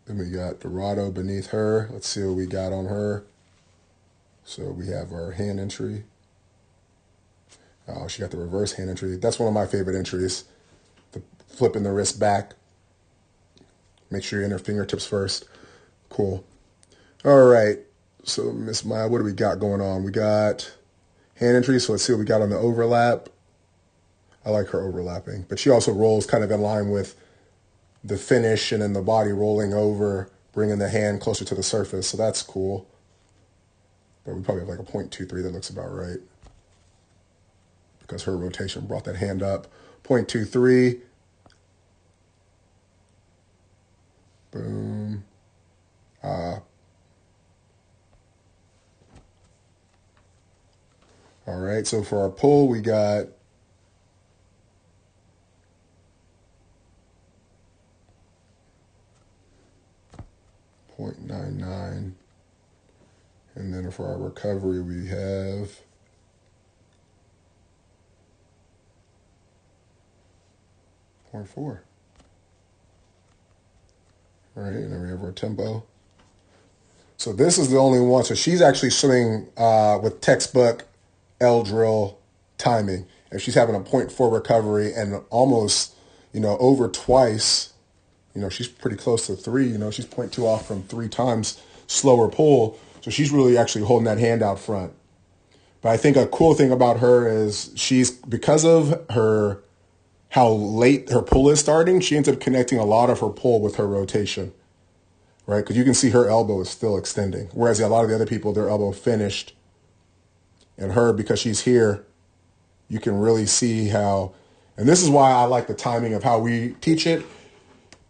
Then we got Dirrado beneath her. Let's see what we got on her. So we have our hand entry. Oh, she got the reverse hand entry. That's one of my favorite entries. The flipping the wrist back. Make sure you're in her fingertips first. Cool. All right. So Miss Maya, what do we got going on? We got hand entry. So let's see what we got on the overlap. I like her overlapping. But she also rolls kind of in line with the finish and then the body rolling over, bringing the hand closer to the surface. So that's cool. But we probably have like a 0.23 that looks about right, because her rotation brought that hand up. 0.23. Boom. All right, so for our pull, we got 0.99. And then for our recovery, we have 0.4. All right, and then we have our tempo. So this is the only one. So she's actually swimming with textbook L drill timing. And she's having a 0.4 recovery and almost, over twice. She's pretty close to 3. She's 0.2 off from 3 times slower pull. So she's really actually holding that hand out front. But I think a cool thing about her is because of how late her pull is starting, she ends up connecting a lot of her pull with her rotation, right? Because you can see her elbow is still extending. Whereas a lot of the other people, their elbow finished. And her, because she's here, you can really see how, and this is why I like the timing of how we teach it.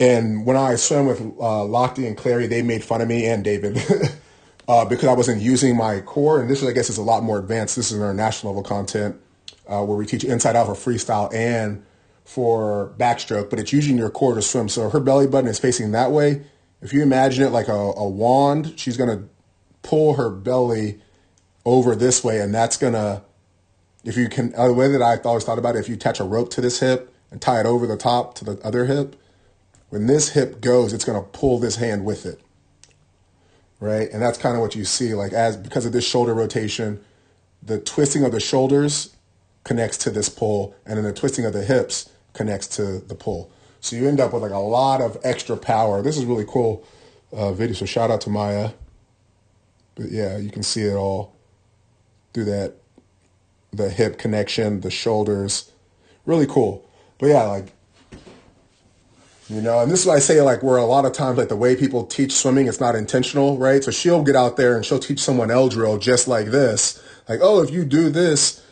And when I swam with Lochte and Clary, they made fun of me and David because I wasn't using my core. And this, I guess, is a lot more advanced. This is our national level content where we teach inside out for freestyle and for backstroke, but it's using your core to swim. So her belly button is facing that way. If you imagine it like a wand, she's going to pull her belly over this way, and that's going to, if you can, the way that I always thought about it, if you attach a rope to this hip and tie it over the top to the other hip, when this hip goes, it's going to pull this hand with it, right? And that's kind of what you see, because of this shoulder rotation, the twisting of the shoulders connects to this pull, and then the twisting of the hips connects to the pull. So you end up with a lot of extra power. This is really cool video, so shout out to Maya. But yeah, you can see it all through the hip connection, the shoulders, really cool. But yeah, and this is why I say, where a lot of times, the way people teach swimming, it's not intentional, right? So she'll get out there and she'll teach someone L drill just like this. Oh, if you do this,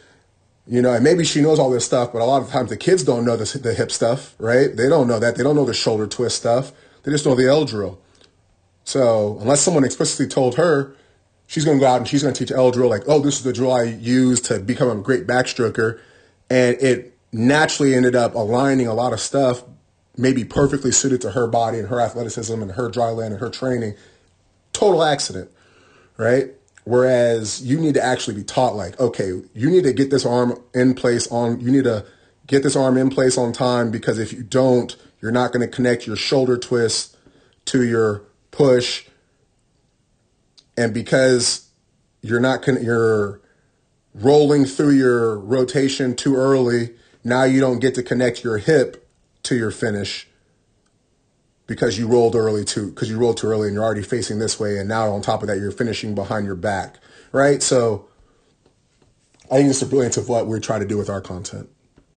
and maybe she knows all this stuff, but a lot of times the kids don't know the hip stuff, right? They don't know that. They don't know the shoulder twist stuff. They just know the L drill. So unless someone explicitly told her, she's going to go out and she's going to teach L drill, this is the drill I use to become a great backstroker. And it naturally ended up aligning a lot of stuff, maybe perfectly suited to her body and her athleticism and her dry land and her training. Total accident, right? Whereas you need to actually be taught, okay, you need to get this arm in place you need to get this arm in place on time, because if you don't, you're not going to connect your shoulder twist to your push. And because you're rolling through your rotation too early, now you don't get to connect your hip to your finish because you rolled too early and you're already facing this way. And now on top of that, you're finishing behind your back, right? So I think it's the brilliance of what we're trying to do with our content.